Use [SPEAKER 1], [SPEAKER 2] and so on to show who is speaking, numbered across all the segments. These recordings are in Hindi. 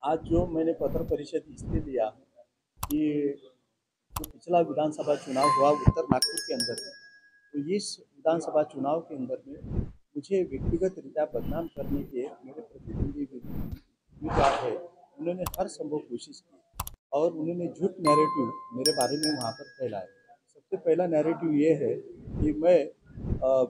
[SPEAKER 1] आज जो मैंने पत्र परिषद इसलिए लिया कि जो पिछला विधानसभा चुनाव हुआ उत्तर नागपुर के अंदर में, तो इस विधानसभा चुनाव के अंदर में मुझे व्यक्तिगत रीत्या बदनाम करने के मेरे प्रतिद्वंदी उम्मीदवार है, उन्होंने हर संभव कोशिश की और उन्होंने झूठ नैरेटिव मेरे बारे में वहाँ पर फैलाया। सबसे पहला नैरेटिव ये है कि मैं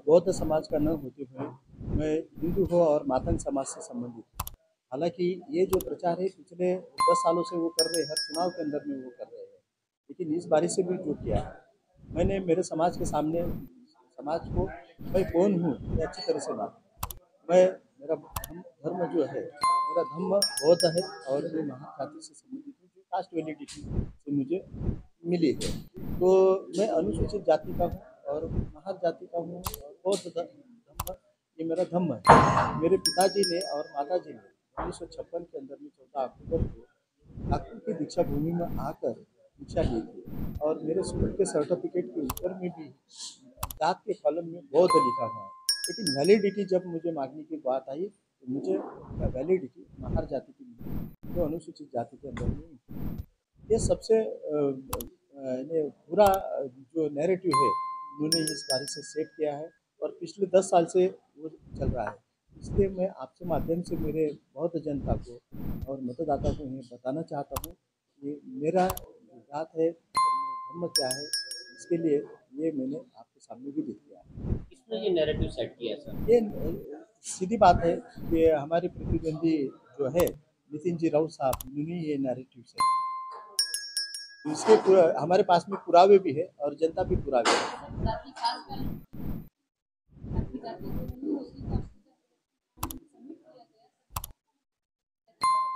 [SPEAKER 1] बौद्ध समाज का न होते हुए मैं हिंदू हो और मातंग समाज से संबंधित हूँ। हालांकि ये जो प्रचार है पिछले 10 सालों से वो कर रहे हैं, हर चुनाव के अंदर में वो कर रहे हैं, लेकिन इस बारी से भी जो किया है मैंने मेरे समाज के सामने समाज को मैं कौन हूँ ये अच्छी तरह से बात मैं मेरा धर्म जो है मेरा धर्म बौद्ध है और मैं महाजाति से संबंधित हूँ जो कास्ट वैलिडिटी से मुझे मिली है। तो मैं अनुसूचित जाति का हूँ और महार जाति का हूँ और बौद्ध धर्म ये मेरा धर्म है। मेरे पिताजी ने और माताजी ने 1956 के अंदर में 14 अक्टूबर को नागपुर की दीक्षा भूमि में आकर दीक्षा ली थी और मेरे स्कूल के सर्टिफिकेट के ऊपर में भी जात के कॉलम में बौद्ध लिखा हुआ है। लेकिन वैलिडिटी जब मुझे मांगने की बात आई तो मुझे वैलिडिटी महार जाति की मिली जो अनुसूचित जाति के अंदर में। ये सबसे पूरा जो नैरेटिव है उन्होंने इस बारे से सेट किया है और पिछले 10 साल से वो चल रहा है। इसलिए मैं आपके माध्यम से मेरे बौद्ध जनता को और मतदाता को ये बताना चाहता हूँ कि मेरा जो जात है और मेरा धर्म क्या है, इसके लिए ये मैंने आपके सामने भी लिख दिया है।
[SPEAKER 2] किसने ये नैरेटिव सेट किया है सर?
[SPEAKER 1] ये सीधी बात है कि हमारे प्रतिद्वंदी जो है नितिन जी राउत साहब उन्होंने ये नैरेटिव सेट किया। तो इसके हमारे पास में पुरावे भी है और जनता भी पुरावे है।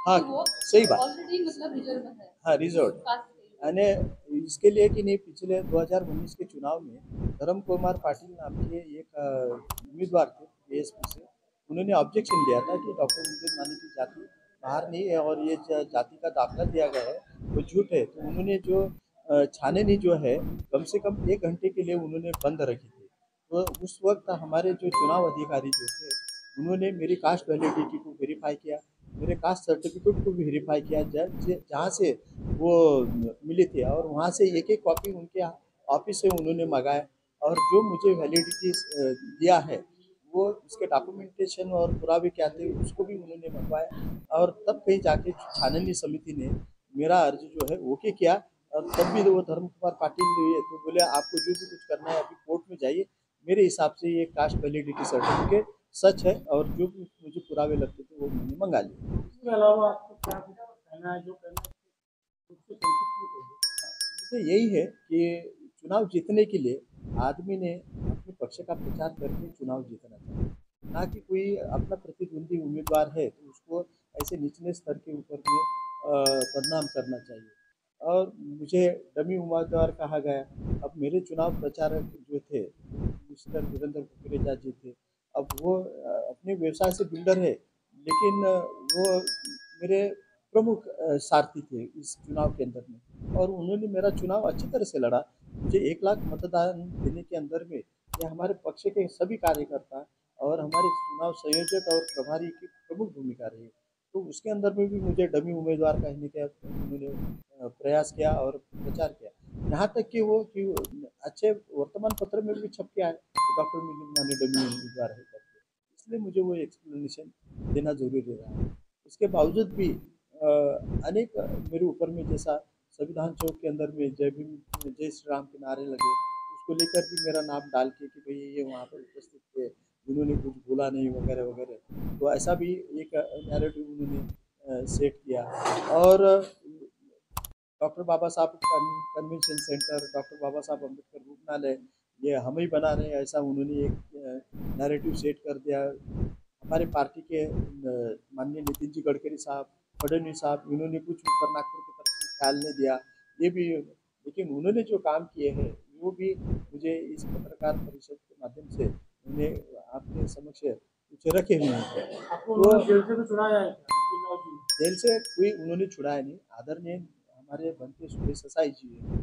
[SPEAKER 1] हाँ सही बात ऑलरेडी मतलब रिजर्व है। हाँ रिजर्व यानी इसके लिए कि नहीं पिछले 2019 के चुनाव में धर्म कुमार पाटिल नाम के एक उम्मीदवार थे बीएसपी से, उन्होंने ऑब्जेक्शन दिया था कि डॉक्टर नितिन मानी की जाति बाहर नहीं है और ये जाति का दाखिला दिया गया है वो झूठ है। तो उन्होंने जो छाननी जो है कम से कम 1 घंटे के लिए उन्होंने बंद रखी थी। तो उस वक्त हमारे जो चुनाव अधिकारी जो थे उन्होंने मेरी कास्ट वैलिडिटी को वेरीफाई किया, मेरे कास्ट सर्टिफिकेट को भी वेरीफाई किया जहाँ से वो मिले थे और वहाँ से एक एक कॉपी उनके ऑफिस से उन्होंने मंगाया और जो मुझे वैलिडिटी दिया है वो उसके डॉक्यूमेंटेशन और पुरावे क्या थे उसको भी उन्होंने मंगवाया और तब कहीं जाके छाननी समिति ने मेरा अर्जी जो है ओके किया और तब भी वो धर्म कुमार पाटिल तो बोले आपको जो भी कुछ करना है अभी कोर्ट में जाइए, मेरे हिसाब से ये कास्ट वैलिडिटी सर्टिफिकेट सच है और जो भी मुझे पुरावे लगते थे वो मैंने मंगा लिए। इसके अलावा आपको क्या कुछ कहना है जो कहना है उससे संतुष्ट नहीं है। मुझे यही है कि चुनाव जीतने के लिए आदमी ने अपने पक्ष का प्रचार करके चुनाव जीतना चाहिए, ना कि कोई अपना प्रतिद्वंदी उम्मीदवार है तो उसको ऐसे निचले स्तर के ऊपर में बदनाम करना चाहिए। और मुझे डमी उम्मीदवार कहा गया। अब मेरे चुनाव प्रचारक जो थे मिस्टर वीरेंद्र कुकरेजा जी थे, अब वो अपने व्यवसाय से बिल्डर है लेकिन वो मेरे प्रमुख सारथी थे इस चुनाव के अंदर में और उन्होंने मेरा चुनाव अच्छी तरह से लड़ा। मुझे 1 लाख मतदान देने के अंदर में ये हमारे पक्ष के सभी कार्यकर्ता और हमारे चुनाव संयोजक और प्रभारी की प्रमुख भूमिका रही। तो उसके अंदर में भी मुझे डमी उम्मीदवार कहने का उन्होंने प्रयास किया और प्रचार किया। यहाँ तक कि वो कि अच्छे वर्तमान पत्र में भी छप के आए डॉक्टर मिलिंद माने डमी उम्मीदवार है करके, इसलिए मुझे वो एक्सप्लेनेशन देना जरूरी रहा है। उसके बावजूद भी अनेक मेरे ऊपर में जैसा संविधान चौक के अंदर में जय भीम जय श्री राम के नारे लगे उसको लेकर भी मेरा नाम डाल के कि भाई ये वहाँ पर उपस्थित थे उन्होंने कुछ बोला नहीं वगैरह वगैरह, तो ऐसा भी एक नैरेटिव उन्होंने सेट किया। और डॉक्टर बाबा साहब कन्वेंशन सेंटर, डॉक्टर बाबा साहब अम्बेडकर रुग्णालय ये हम ही बना रहे हैं ऐसा उन्होंने एक नैरेटिव सेट कर दिया। हमारे पार्टी के माननीय नितिन जी गडकरी साहब, फडणवीस साहब इन्होंने कुछ उत्तर नागपुर की तरफ में ख्याल नहीं दिया, ये भी लेकिन उन्होंने जो काम किए हैं वो भी मुझे इस पत्रकार परिषद के माध्यम से उन्हें आपके समक्ष कुछ रखे हुए हैं। तो जेल से भी छुड़ाया है, जेल से कोई उन्होंने छुड़ाया नहीं, आदरणीय हमारे बनते सुरेश ससाई जी है,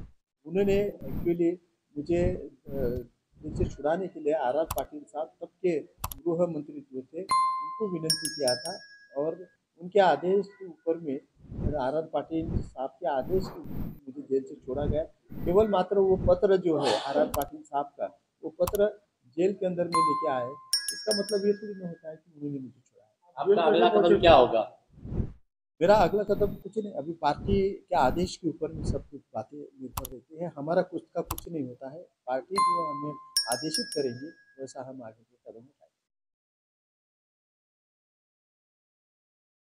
[SPEAKER 1] उन्होंने एक्चुअली मुझे जेल से छुड़ाने के लिए आर आर पाटिल साहब तब के गृह मंत्री जो थे उनको विनंती किया था और उनके आदेश के ऊपर में आर आर पाटिल साहब के आदेश पे मुझे जेल से छोड़ा गया। केवल मात्र वो पत्र जो है आर आर पाटिल साहब का, वो पत्र जेल के अंदर में लेके आए, इसका मतलब ये थोड़ी ना होता है कि उन्होंने मुझे छोड़ा है।
[SPEAKER 2] आपका अगला कदम क्या होगा?
[SPEAKER 1] मेरा अगला कदम कुछ नहीं, अभी पार्टी के आदेश के ऊपर में सब कुछ बातें निर्भर रहती है। हमारा कुछ का कुछ नहीं होता है, पार्टी जो हमें आदेशित करेंगी वैसा हम आगे